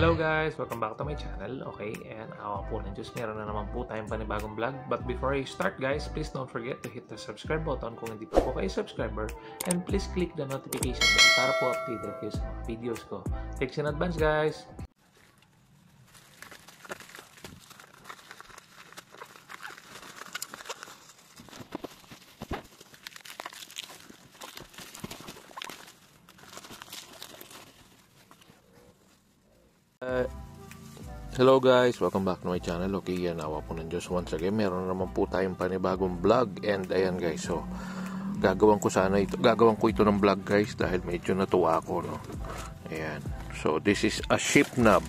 Hello guys! Welcome back to my channel. Okay, and awa po ng Diyos, meron na naman po tayong panibagong vlog. But before I start guys, please don't forget to hit the subscribe button kung hindi pa po kayo subscriber. And please click the notification bell para po updated kayo sa mga videos ko. Thanks in advance guys! Hello guys, welcome back to my channel. Okay, yan, awa po ng Diyos once again. Meron naman po tayong panibagong vlog. And ayan guys, so gagawin ko ito ng vlog guys dahil medyo natuwa ako, no. Ayan, so this is a ship knob.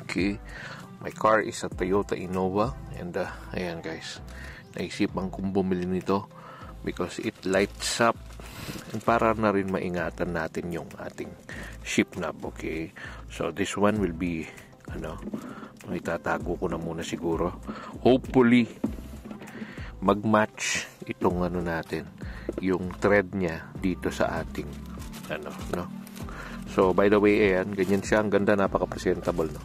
Okay, my car is a Toyota Innova. And ayan guys, naisipan kong bumili nito because it lights up. And para na rin maingatan natin yung ating ship knob. Okay, so this one will be itatago ko na muna siguro. Hopefully mag-match itong natin, yung thread niya dito sa ating no. So by the way, ayan, ganyan siya, ang ganda, napaka-presentable, no.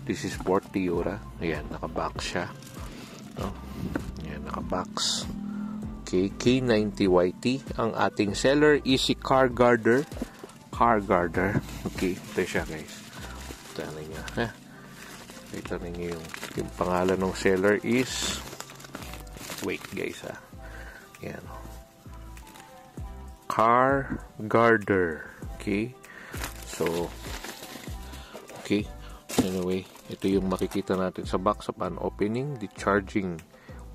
This is Ford Tiura. Ayan, naka-box siya, no. Ayan, naka-box. Okay, K90YT. Ang ating seller is si Car Guarder. Okay, ito siya guys. Tanay niya, ha. Ito ninyo yung pangalan ng seller is, wait guys, ha. Yan, Car Guarder. Okay, so okay, anyway, ito yung makikita natin sa box upon opening. The charging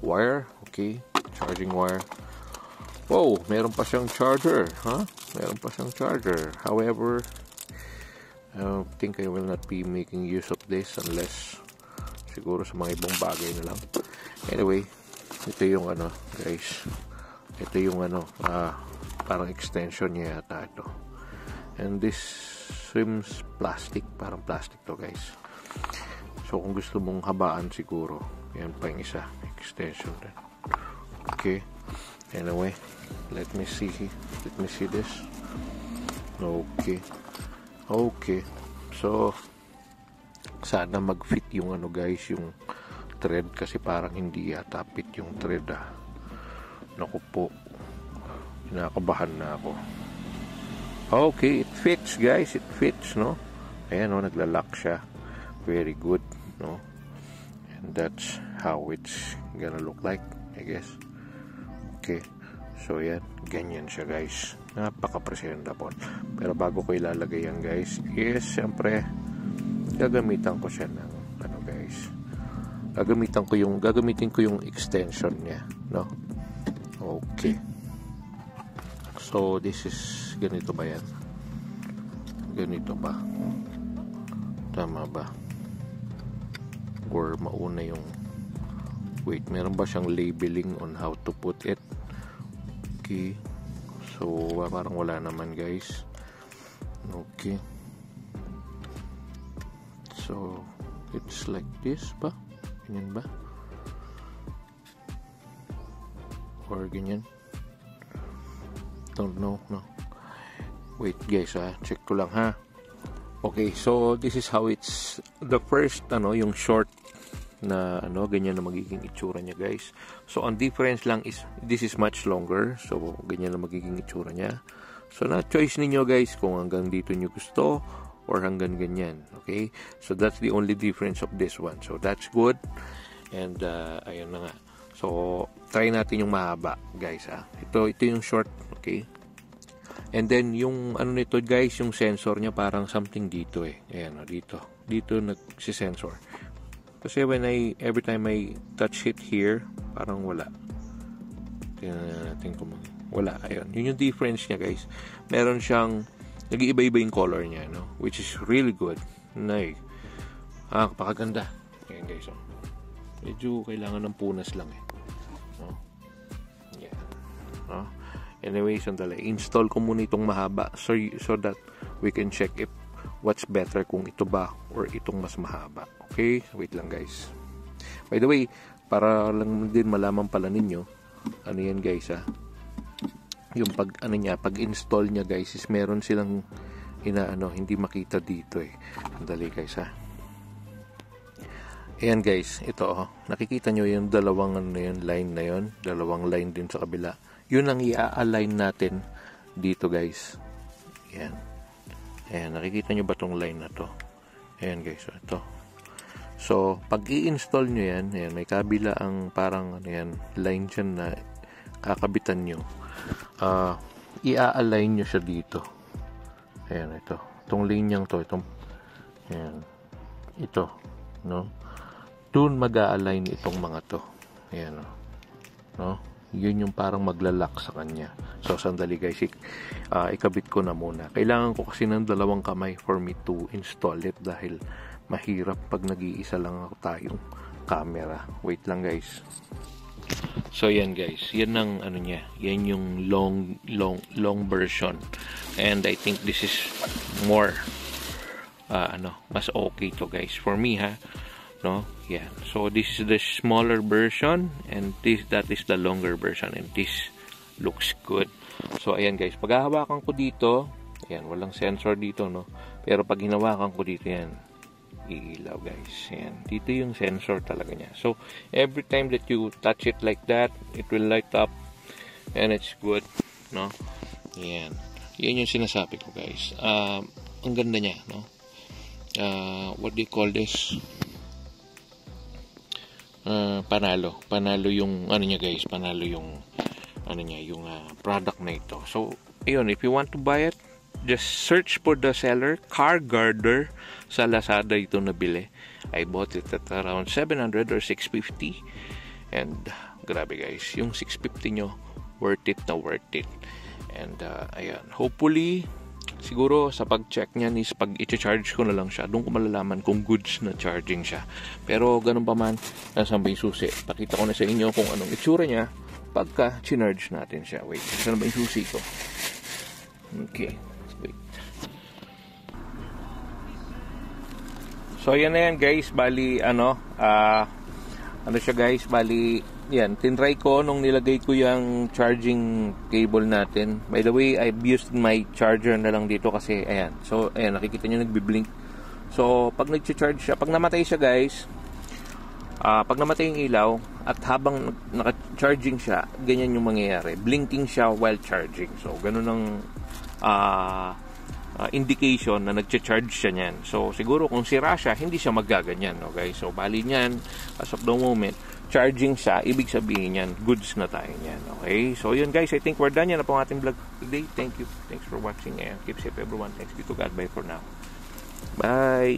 wire. Okay, charging wire. Wow, meron pa siyang charger, ha. Meron pa siyang charger. However, I don't think I will not be making use of this unless siguro sa mga ibang bagay na lang. Anyway, ito yung guys. Ito yung parang extension niya yata ito. And this seems plastic. Parang plastic to guys. So kung gusto mong habaan siguro, yan pa yung isa. Extension din. Okay. Anyway, let me see this. Okay, so sana mag-fit yung guys, yung thread, kasi parang hindi yata fit yung thread, naku po, kinakabahan na ako. Okay, it fits guys, it fits, no. Ayan, no, naglalak siya, very good, no. And that's how it's gonna look like, I guess. Okay, so yan, ganyan siya guys, napaka-presentable. Pero bago ko ilalagay yan guys, is siyempre gagamitan ko siya ng guys, gagamitin ko yung extension niya, no. Okay, so this is ganito ba yan? Ganito ba? Tama ba? Or mauna yung, wait, meron ba siyang labeling on how to put it? Okay, so parang wala naman guys. Okay, so it's like this ba? Ganyan ba? Or ganyan? Don't know, no. Wait guys, check ko lang, ha. Okay, so this is how it's the first yung short na ganyan na magiging itsura niya guys. So ang difference lang is this is much longer, so ganyan na magiging itsura niya. So na choice ninyo guys kung hanggang dito nyo gusto or hanggang ganyan. Okay, so that's the only difference of this one, so that's good. And ayun na nga, so try natin yung mahaba guys, ito yung short. Okay, and then yung nito guys, yung sensor niya parang something dito ayan, dito nagsisensor. Kasi every time I touch it here, parang wala. Tingnan natin kung wala. Ayun, yun yung difference niya guys. Meron siyang nag-iiba-iba yung color niya, no, which is really good. Pakaganda. Ayan guys, medyo kailangan ng punas lang, no? Yeah, no? Anyway, sandali, install ko muna itong mahaba so that we can check if what's better, kung ito ba or itong mas mahaba. Okay, wait lang guys. By the way, para lang din malaman pala ninyo yan guys, yung pag install niya guys, is meron silang hindi makita dito Sandali guys, Ayan guys, ito nakikita nyo yung dalawang line na yun, dalawang line din sa kabila. Yun ang i-align natin dito guys. Ayan. Ayan, nakikita nyo ba tong line na to? Ayan guys, ito. So, pag i-install nyo yan, ayan, may kabila ang parang line dyan na kakabitan nyo. I-align nyo siya dito. Ayan, ito. Itong linyang to, ayan, ito, no? Doon mag-a-align itong mga to. Ayan, no? Yun yung parang maglalak sa kanya. So, sandali guys, ikabit ko na muna. Kailangan ko kasi ng dalawang kamay for me to install it dahil mahirap pag nag-iisa lang ako tayong camera. Wait lang guys. So, yan guys. Yan ang ano niya. Yan yung long version. And I think this is more mas okay to guys. For me ha. No? Yeah. So this is the smaller version and that is the longer version and this looks good. So ayan guys, pag hahawakan ko dito, ayan, walang sensor dito, no? Pero pag hinawakan ko dito yan, iilaw guys. Ayan, dito yung sensor talaga niya. So every time that you touch it like that, it will light up and it's good, no? Ayan. Yan yung sinasabi ko guys. Ang ganda niya, no? What do you call this? Panalo yung ano niya guys, panalo yung ano niya, yung product na ito. So ayun, if you want to buy it, just search for the seller, Car Guarder, sa Lazada ito nabili. I bought it at around 700 or 650 and grabe guys, yung 650 nyo worth it na worth it. And ayan, hopefully siguro sa pag-check niyan is pag i-charge ko na lang siya, doon ko malalaman kung goods na charging siya. Pero ganun pa man, nasa may susi. Pakita ko na sa inyo kung anong itsura niya pagka charge natin siya. Wait, saan ba yung susi ko? Okay, wait. So yan na yan guys, bali ano siya guys, bali yan, tinry ko nung nilagay ko yung charging cable natin. By the way, I've used my charger na lang dito kasi ayan. So ayan, nakikita nyo nagbi-blink. So pag nag-charge siya, pag namatay siya guys, pag namatay yung ilaw at habang naka-charging siya, ganyan yung mangyayari. Blinking siya while charging. So ganun ang indication na nag-charge siya niyan. So siguro kung sira siya, hindi siya magaganyan, okay? So bali niyan, as of the moment, charging siya, ibig sabihin yan, goods na tayo niyan, okay? So yun guys, I think we're done. Yan na po ang ating vlog today. Thank you. Thanks for watching and keep safe everyone. Thanks be to God. Bye for now. Bye.